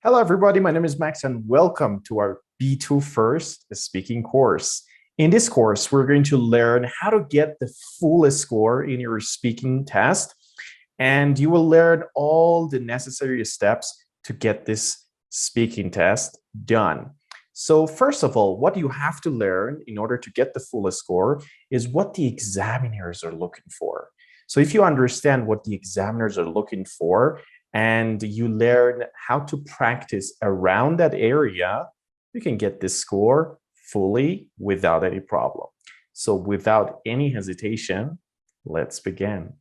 Hello, everybody. My name is Max, and welcome to our B2 First Speaking course. In this course, we're going to learn how to get the fullest score in your speaking test, and you will learn all the necessary steps to get this speaking test done. So first of all, what you have to learn in order to get the fullest score is what the examiners are looking for. So if you understand what the examiners are looking for, and you learn how to practice around that area, you can get this score fully without any problem. So without any hesitation, let's begin.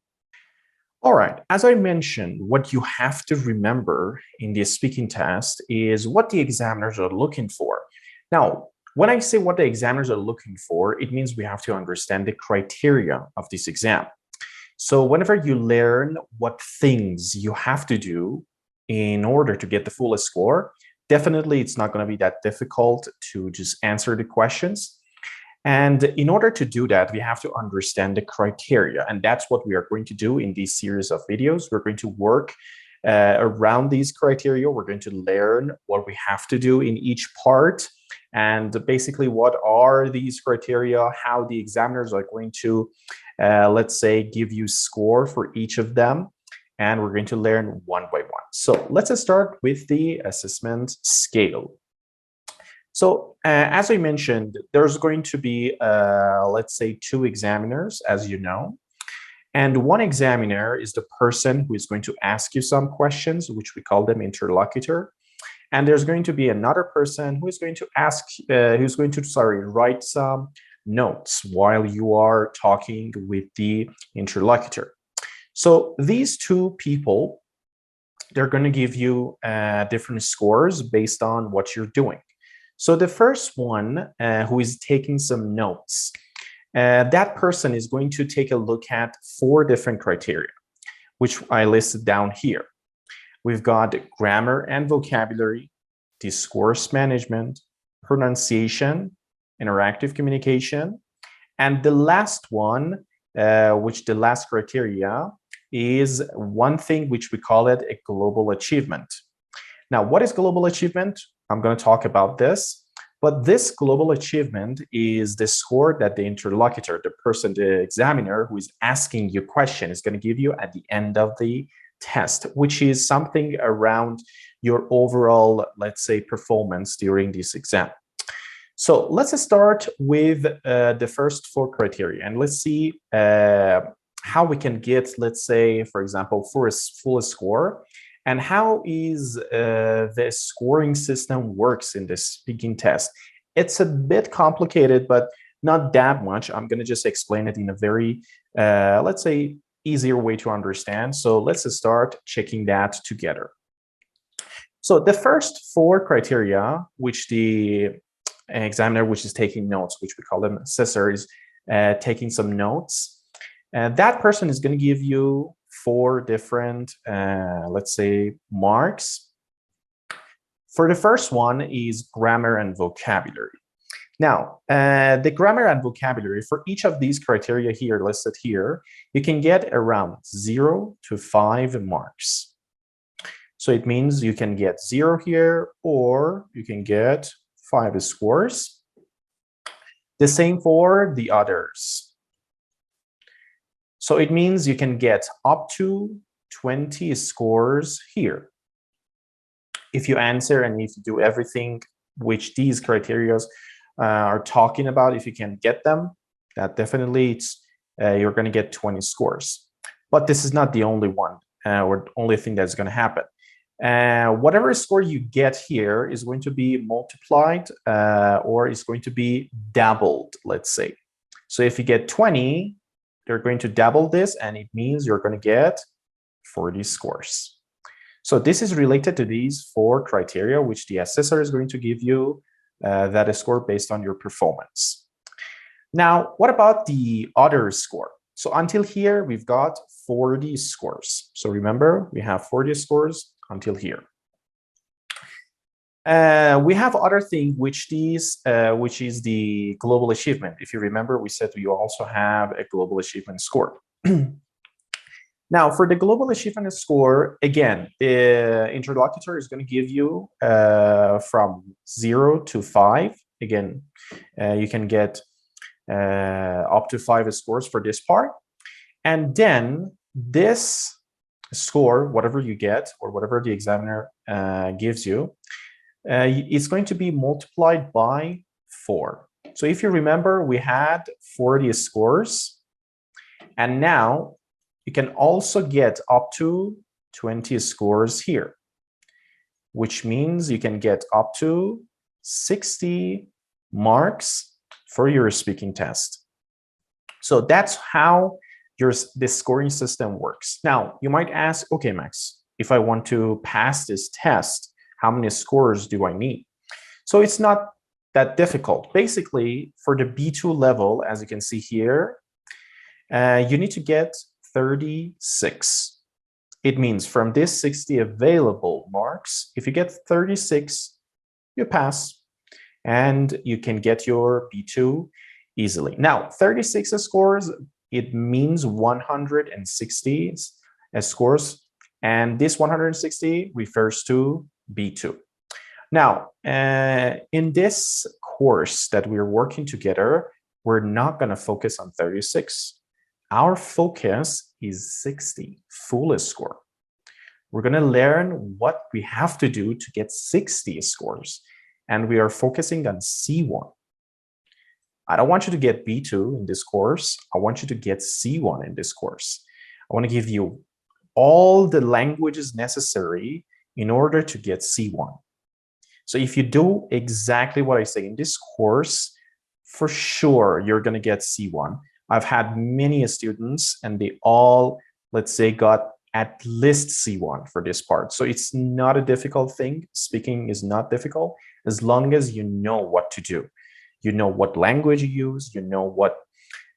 All right, as I mentioned, what you have to remember in the speaking test is what the examiners are looking for. Now, when I say what the examiners are looking for, it means we have to understand the criteria of this exam. So whenever you learn what things you have to do in order to get the fullest score, definitely it's not going to be that difficult to just answer the questions. And in order to do that, we have to understand the criteria. And that's what we are going to do in this series of videos. We're going to work around these criteria. We're going to learn what we have to do in each part. And basically, what are these criteria, how the examiners are going to, let's say, give you score for each of them. And we're going to learn one by one. So let's start with the assessment scale. So as I mentioned, there's going to be, let's say, two examiners, as you know. And one examiner is the person who is going to ask you some questions, which we call them interlocutor. And there's going to be another person who is going to write some notes while you are talking with the interlocutor. So these two people, they're going to give you different scores based on what you're doing. So the first one who is taking some notes, that person is going to take a look at 4 different criteria, which I listed down here. We've got grammar and vocabulary, discourse management, pronunciation, interactive communication, and the last one, the last criteria is one thing which we call it a global achievement. Now, what is global achievement? I'm going to talk about this, but this global achievement is the score that the interlocutor, the person, the examiner who is asking you a question is going to give you at the end of the test, which is something around your overall, let's say, performance during this exam. So let's start with the first 4 criteria, and let's see how we can get, let's say, for example, for a full score, and how is the scoring system works in this speaking test. It's a bit complicated, but not that much. I'm going to just explain it in a very, let's say, easier way to understand. So let's start checking that together. So the first 4 criteria, which the examiner, which is taking notes, which we call them assessor, is taking some notes. That person is going to give you 4 different, let's say, marks. For the first one is grammar and vocabulary. Now, the grammar and vocabulary, for each of these criteria here listed here, you can get around 0 to 5 marks. So it means you can get 0 here, or you can get 5 scores. The same for the others. So it means you can get up to 20 scores here. If you answer and if you do everything which these criteria are talking about, if you can get them, that definitely you're going to get 20 scores. But this is not the only one or the only thing that's going to happen. Whatever score you get here is going to be multiplied or is going to be doubled, let's say. So if you get 20, they're going to double this, and it means you're going to get 40 scores. So this is related to these 4 criteria, which the assessor is going to give you that is score based on your performance. Now, what about the other score? So until here, we've got 40 scores. So remember, we have 40 scores until here. We have other thing, which is the global achievement. If you remember, we said we also have a global achievement score. Now, for the global achievement score, again, the interlocutor is going to give you from 0 to 5. Again, you can get up to 5 scores for this part. And then this score, whatever you get or whatever the examiner gives you, it's going to be multiplied by 4. So if you remember, we had 40 scores, and now you can also get up to 20 scores here, which means you can get up to 60 marks for your speaking test. So that's how this scoring system works. Now, you might ask, okay, Max, if I want to pass this test, how many scores do I need? So it's not that difficult. Basically, for the B2 level, as you can see here, you need to get 36. It means from this 60 available marks, if you get 36, you pass, and you can get your B2 easily. Now, 36 scores, it means 160 scores, and this 160 refers to B2. Now, in this course that we're working together, we're not going to focus on 36. Our focus is 60, full score. We're going to learn what we have to do to get 60 scores, and we are focusing on C1. I don't want you to get B2 in this course. I want you to get C1 in this course. I want to give you all the languages necessary in order to get C1. So if you do exactly what I say in this course, for sure, you're going to get C1. I've had many students, and they all, let's say, got at least C1 for this part. So it's not a difficult thing. Speaking is not difficult as long as you know what to do. You know what language you use, you know what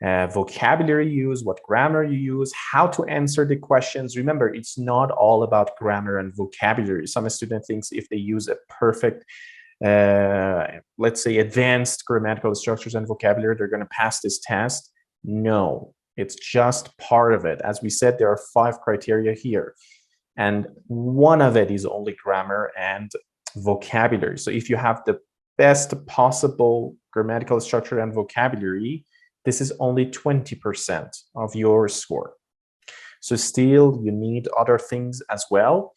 vocabulary you use, what grammar you use, how to answer the questions. Remember, it's not all about grammar and vocabulary. Some student thinks if they use a perfect, let's say, advanced grammatical structures and vocabulary, they're going to pass this test. No, it's just part of it. As we said, there are 5 criteria here, and one of it is only grammar and vocabulary. So if you have the best possible grammatical structure and vocabulary, this is only 20% of your score. So still, you need other things as well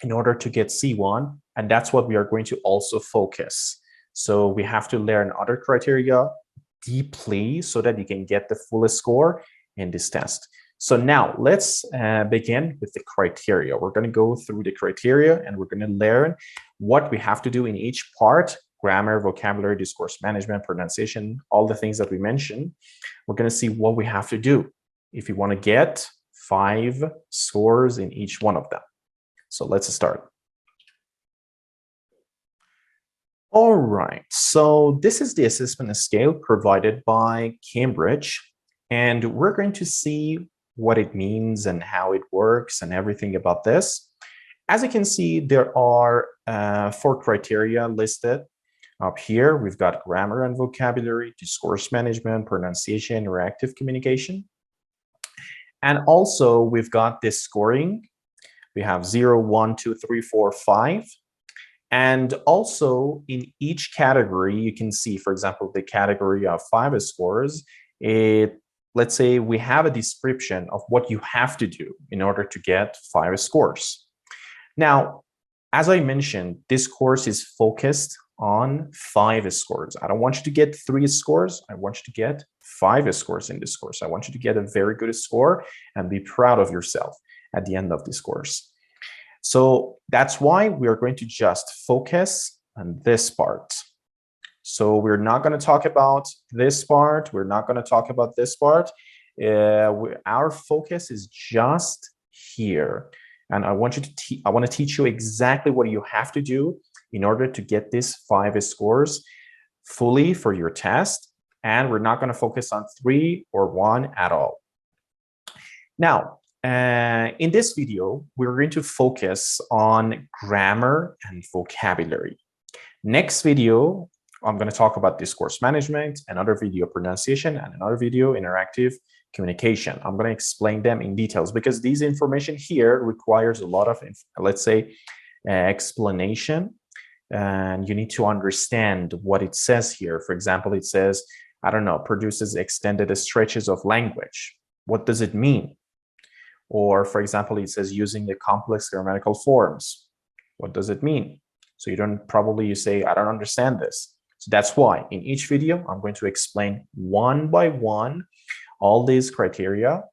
in order to get C1, and that's what we are going to also focus. So we have to learn other criteria deeply so that you can get the fullest score in this test. So now let's begin with the criteria. We're going to go through the criteria, and we're going to learn what we have to do in each part: grammar, vocabulary, discourse management, pronunciation, all the things that we mentioned. We're going to see what we have to do if you want to get 5 scores in each one of them. So let's start. All right, so this is the assessment scale provided by Cambridge, and we're going to see what it means and how it works and everything about this. As you can see, there are 4 criteria listed up here. We've got grammar and vocabulary, discourse management, pronunciation, or active communication. And also we've got this scoring. We have 0, 1, 2, 3, 4, 5. And also in each category, you can see, for example, the category of 5 scores, let's say we have a description of what you have to do in order to get 5 scores. Now, as I mentioned, this course is focused on 5 scores. I don't want you to get 3 scores. I want you to get 5 scores in this course. I want you to get a very good score and be proud of yourself at the end of this course. So that's why we are going to just focus on this part. So we're not going to talk about this part. We're not going to talk about this part. Our focus is just here. And I want to teach you exactly what you have to do in order to get these 5 scores fully for your test. And we're not going to focus on 3 or 1 at all. Now, in this video, we're going to focus on grammar and vocabulary. Next video, I'm going to talk about discourse management, another video pronunciation, and another video interactive communication. I'm going to explain them in details because these information here requires a lot of, let's say, explanation, and you need to understand what it says here. For example, it says, I don't know, produces extended stretches of language. What does it mean? Or for example, it says using the complex grammatical forms. What does it mean? So you say, I don't understand this. So that's why in each video, I'm going to explain one by one all these criteria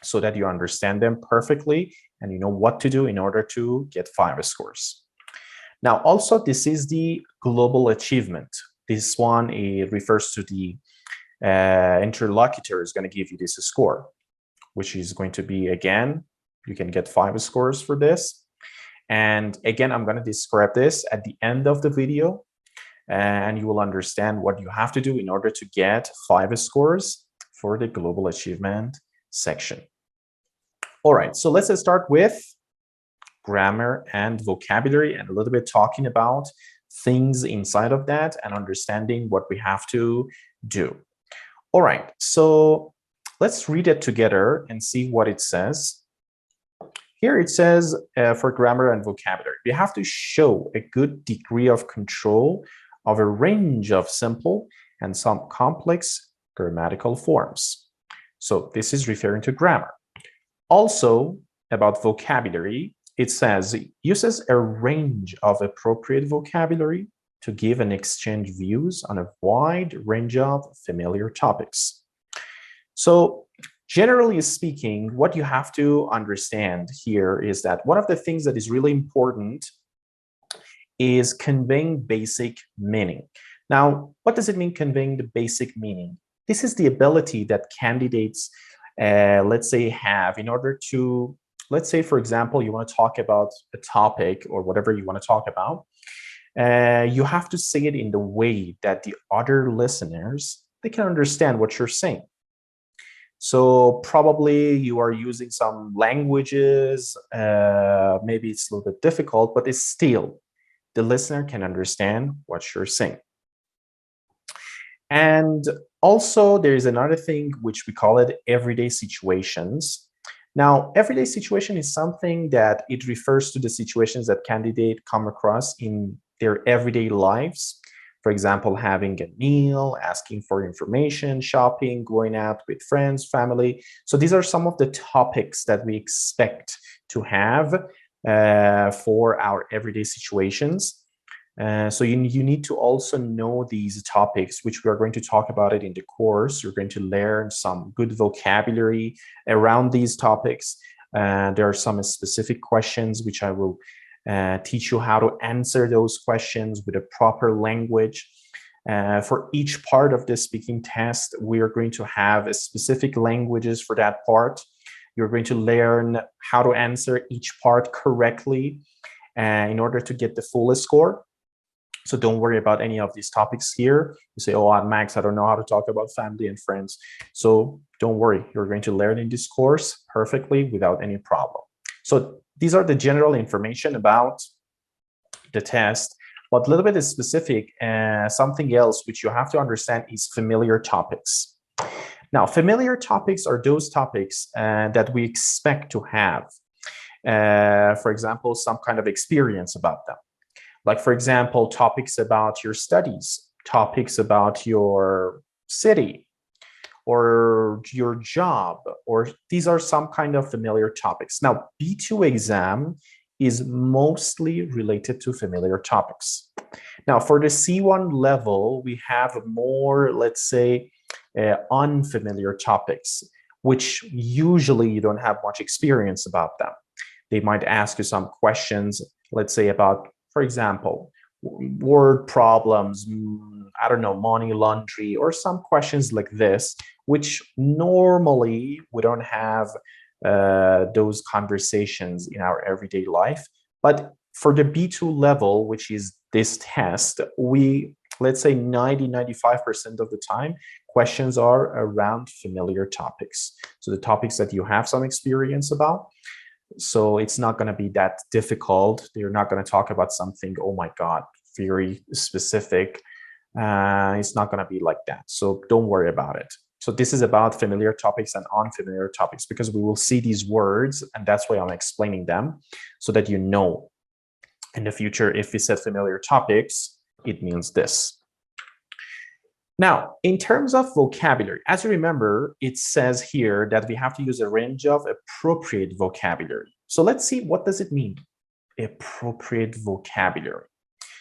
so that you understand them perfectly and you know what to do in order to get 5 scores. Now, also, this is the global achievement. This one, it refers to the interlocutor is going to give you this score, which is going to be, again, you can get 5 scores for this. And again, I'm going to describe this at the end of the video, and you will understand what you have to do in order to get 5 scores for the global achievement section. All right, so let's start with grammar and vocabulary and a little bit talking about things inside of that and understanding what we have to do. All right, so let's read it together and see what it says. Here it says for grammar and vocabulary, we have to show a good degree of control of a range of simple and some complex grammatical forms. So this is referring to grammar. Also, about vocabulary, it says uses a range of appropriate vocabulary to give and exchange views on a wide range of familiar topics. So generally speaking, what you have to understand here is that one of the things that is really important is conveying basic meaning. Now, what does it mean conveying the basic meaning? This is the ability that candidates, let's say, have in order to, let's say, for example, you want to talk about a topic or whatever you want to talk about. You have to say it in the way that the other listeners, they can understand what you're saying. So probably you are using some languages, maybe it's a little bit difficult, but it's still, the listener can understand what you're saying. And also there is another thing which we call it everyday situations. Now, everyday situation is something that it refers to the situations that candidates come across in their everyday lives. For example, having a meal, asking for information, shopping, going out with friends, family. So these are some of the topics that we expect to have for our everyday situations. So you need to also know these topics, which we are going to talk about it in the course. You're going to learn some good vocabulary around these topics. There are some specific questions which I will teach you how to answer those questions with a proper language. For each part of the speaking test, we are going to have a specific languages for that part. You're going to learn how to answer each part correctly in order to get the full score. So don't worry about any of these topics here. You say, oh, Max, I don't know how to talk about family and friends. So don't worry, you're going to learn in this course perfectly without any problem. So these are the general information about the test, but a little bit is specific. Something else which you have to understand is familiar topics. Now, familiar topics are those topics that we expect to have, for example, some kind of experience about them. Like, for example, topics about your studies, topics about your city or your job, or these are some kind of familiar topics. Now, B2 exam is mostly related to familiar topics. Now, for the C1 level, we have more, let's say, unfamiliar topics, which usually you don't have much experience about them. They might ask you some questions, let's say about, for example, word problems, I don't know, money laundry, or some questions like this, which normally we don't have those conversations in our everyday life. But for the B2 level, which is this test, we, let's say 90–95% of the time, questions are around familiar topics. So the topics that you have some experience about. So it's not going to be that difficult. They're not going to talk about something, oh my God, very specific. It's not going to be like that. So don't worry about it. So this is about familiar topics and unfamiliar topics, because we will see these words, and that's why I'm explaining them, so that you know in the future, if we said familiar topics, it means this. Now, in terms of vocabulary, as you remember, it says here that we have to use a range of appropriate vocabulary. So let's see, what does it mean? Appropriate vocabulary.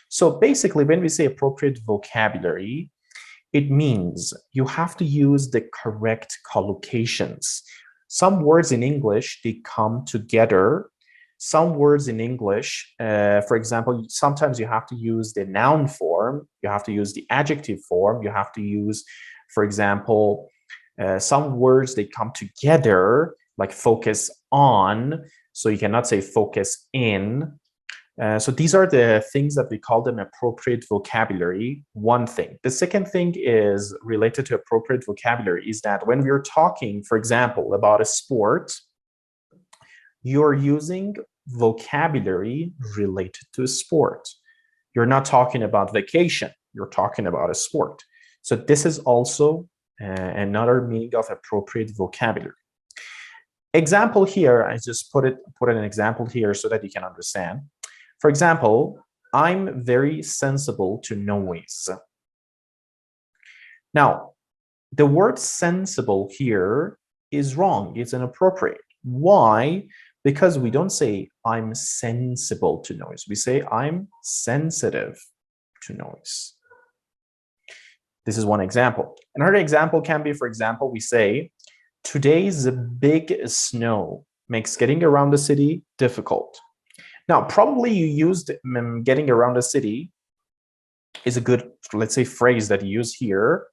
So basically, when we say appropriate vocabulary, it means you have to use the correct collocations. Some words in English, they come together. Some words in English, for example, sometimes you have to use the noun form, you have to use the adjective form, you have to use, for example, some words, they come together, like focus on, so you cannot say focus in. So these are the things that we call them appropriate vocabulary, one thing. The second thing is related to appropriate vocabulary is that when we're talking, for example, about a sport, you're using vocabulary related to a sport. You're not talking about vacation, you're talking about a sport. So this is also another meaning of appropriate vocabulary. Example here, I just put an example here so that you can understand. For example, I'm very sensible to noise. Now, the word sensible here is wrong, it's inappropriate. Why? Because we don't say I'm sensible to noise. We say I'm sensitive to noise. This is one example. Another example can be, for example, we say, today's big snow makes getting around the city difficult. Now, probably you used getting around the city is a good, let's say, phrase that you use here.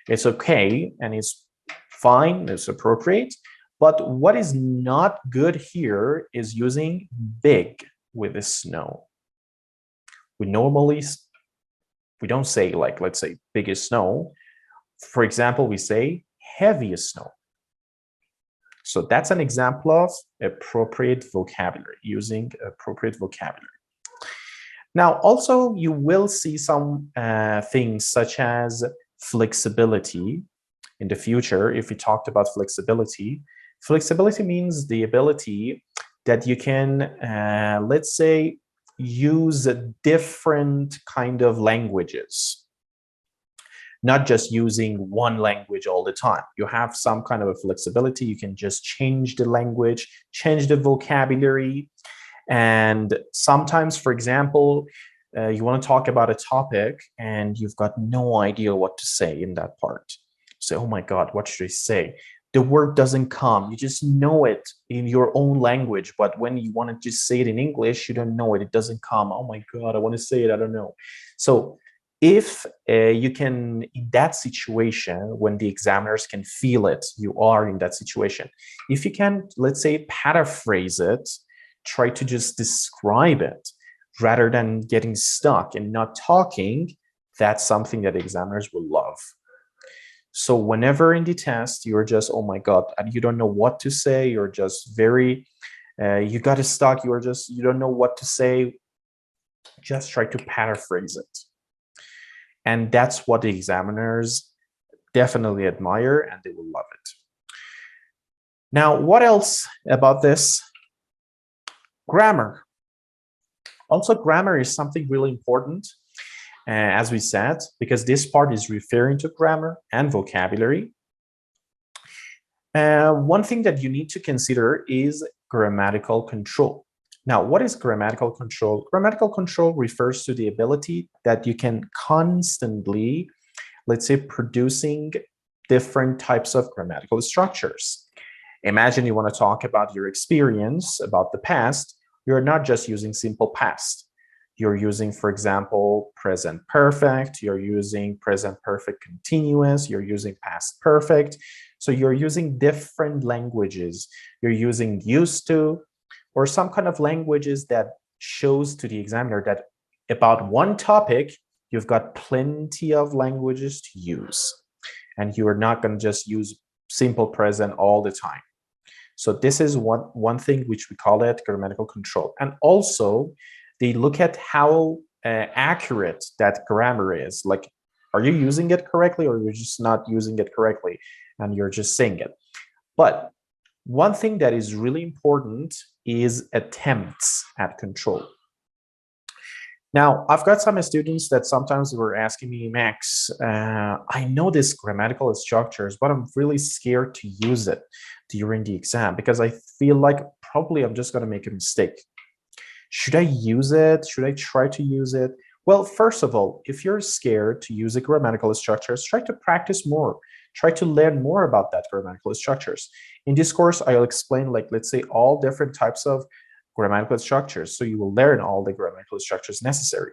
It's okay and it's fine, it's appropriate. But what is not good here is using big with the snow. We don't say, like, let's say biggest snow. For example, we say heaviest snow. So that's an example of appropriate vocabulary, using appropriate vocabulary. Now, also, you will see some things such as flexibility in the future. If we talked about flexibility, flexibility means the ability that you can, let's say, use different kind of languages, not just using one language all the time. You have some kind of a flexibility. You can just change the language, change the vocabulary. And sometimes, for example, you want to talk about a topic and you've got no idea what to say in that part. So, oh my God, what should I say? The word doesn't come. You just know it in your own language. But when you want to just say it in English, you don't know it. It doesn't come. Oh my God, I want to say it. I don't know. So if you can, in that situation, when the examiners can feel it, you are in that situation. If you can, let's say, paraphrase it, try to just describe it rather than getting stuck and not talking, that's something that examiners will love. So whenever in the test, you're just, oh my God, and you don't know what to say, you're just very, you got stuck, you don't know what to say, just try to paraphrase it. And that's what the examiners definitely admire, and they will love it. Now, what else about this? Grammar. Also, grammar is something really important, as we said, because this part is referring to grammar and vocabulary. One thing that you need to consider is grammatical control. Now, what is grammatical control? Grammatical control refers to the ability that you can constantly, let's say, producing different types of grammatical structures. Imagine you want to talk about your experience, about the past. You're not just using simple past. You're using, for example, present perfect. You're using present perfect continuous. You're using past perfect. So you're using different languages. You're using used to, or some kind of languages that shows to the examiner that about one topic, you've got plenty of languages to use. And you're not going to just use simple present all the time. So this is one thing which we call it grammatical control. And also, they look at how accurate that grammar is. Like, Are you using it correctly, or you're just not using it correctly and you're just saying it? But one thing that is really important is attempts at control. Now, I've got some students that sometimes were asking me, Max, I know this grammatical structures, but I'm really scared to use it during the exam because I feel like probably I'm just going to make a mistake. Should I use it? Should I try to use it? Well, first of all, if you're scared to use the grammatical structures, try to practice more. Try to learn more about that grammatical structures. In this course, I'll explain, like, let's say, all different types of grammatical structures. So you will learn all the grammatical structures necessary.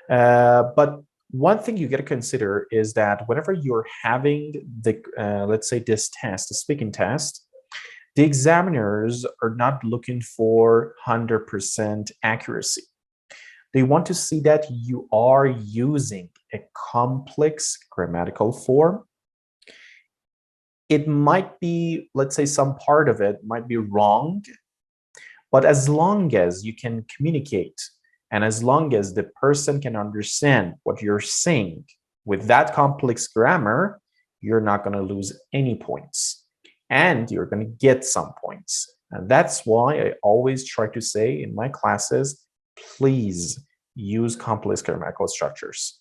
But one thing you got to consider is that whenever you're having the, let's say, this test, the speaking test, the examiners are not looking for 100% accuracy. They want to see that you are using a complex grammatical form. It might be, let's say, some part of it might be wrong, but as long as you can communicate and as long as the person can understand what you're saying with that complex grammar, you're not going to lose any points and you're going to get some points. And that's why I always try to say in my classes, please use complex grammatical structures.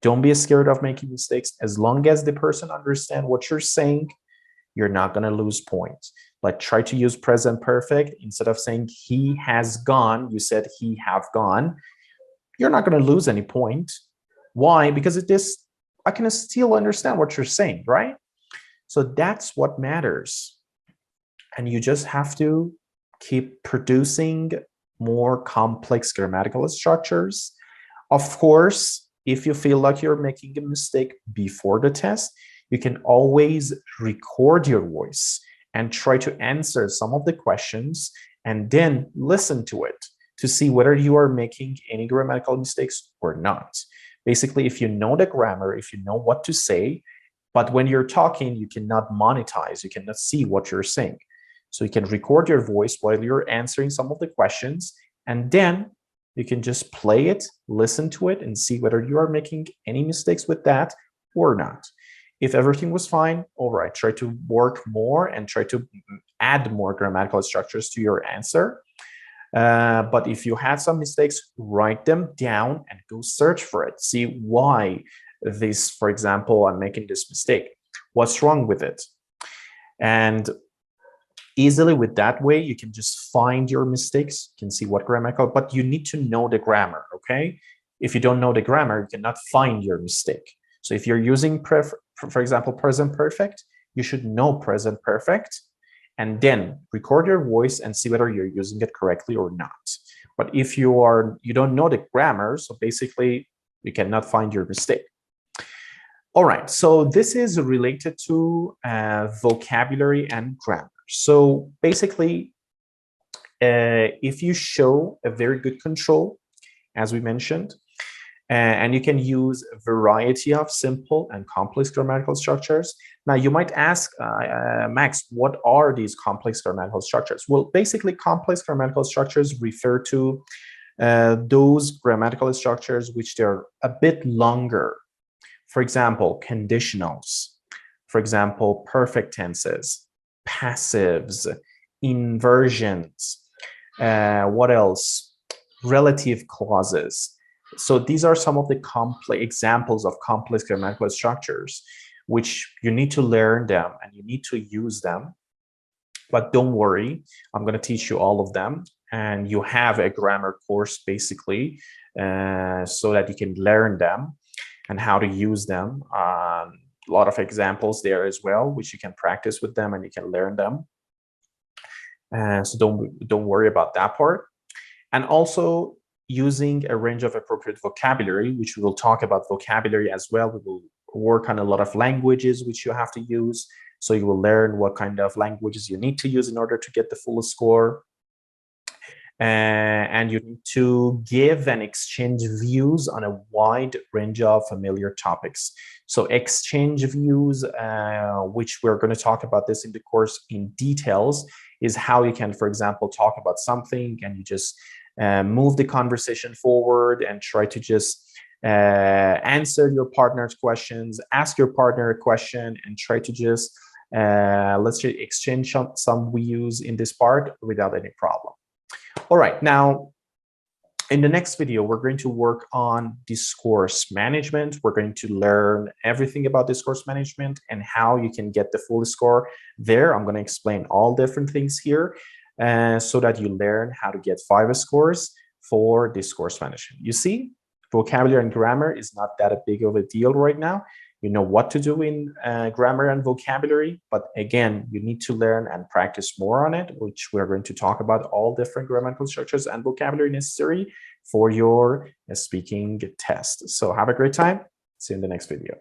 Don't be scared of making mistakes. As long as the person understands what you're saying, you're not going to lose points. Like, try to use present perfect. Instead of saying he has gone, you said he have gone. You're not going to lose any point. Why? Because it is, I can still understand what you're saying, right? So that's what matters. And you just have to keep producing more complex grammatical structures. Of course, if you feel like you're making a mistake before the test, you can always record your voice and try to answer some of the questions and then listen to it to see whether you are making any grammatical mistakes or not. Basically, if you know the grammar, if you know what to say, but when you're talking, you cannot monetize, you cannot see what you're saying. So you can record your voice while you're answering some of the questions, and then you can just play it, listen to it, and see whether you are making any mistakes with that or not. If everything was fine, all right, try to work more and try to add more grammatical structures to your answer. But if you had some mistakes, write them down and go search for it. See why this, for example, I'm making this mistake. What's wrong with it? And easily with that way, you can just find your mistakes, you can see what grammatical, but you need to know the grammar, okay? If you don't know the grammar, you cannot find your mistake. So if you're using, for example, present perfect, you should know present perfect and then record your voice and see whether you're using it correctly or not. But if you don't know the grammar, so basically you cannot find your mistake. All right, so this is related to vocabulary and grammar. So basically, if you show a very good control, as we mentioned, and you can use a variety of simple and complex grammatical structures. Now, you might ask, Max, what are these complex grammatical structures? Well, basically, complex grammatical structures refer to those grammatical structures which they're a bit longer. For example, conditionals. For example, perfect tenses, passives, inversions. What else? Relative clauses. So these are some of the complex examples of complex grammatical structures, which you need to learn them and you need to use them. But don't worry, I'm going to teach you all of them. And you have a grammar course, basically, so that you can learn them and how to use them. A lot of examples there as well, which you can practice with them and you can learn them. So don't worry about that part. And also using a range of appropriate vocabulary, which we will talk about vocabulary as well. We will work on a lot of languages which you have to use. So you will learn what kind of languages you need to use in order to get the full score. And you need to give and exchange views on a wide range of familiar topics. So exchange views, which we're going to talk about this in the course in details, is how you can, for example, talk about something and you just move the conversation forward and try to just answer your partner's questions, ask your partner a question, and try to just let's say exchange some views in this part without any problem. All right, now in the next video, we're going to work on discourse management. We're going to learn everything about discourse management and how you can get the full score there. I'm going to explain all different things here so that you learn how to get 5 scores for discourse management. You see, vocabulary and grammar is not that big of a deal right now. You know what to do in grammar and vocabulary, but again, you need to learn and practice more on it, which we're going to talk about all different grammatical structures and vocabulary necessary for your speaking test. So have a great time. See you in the next video.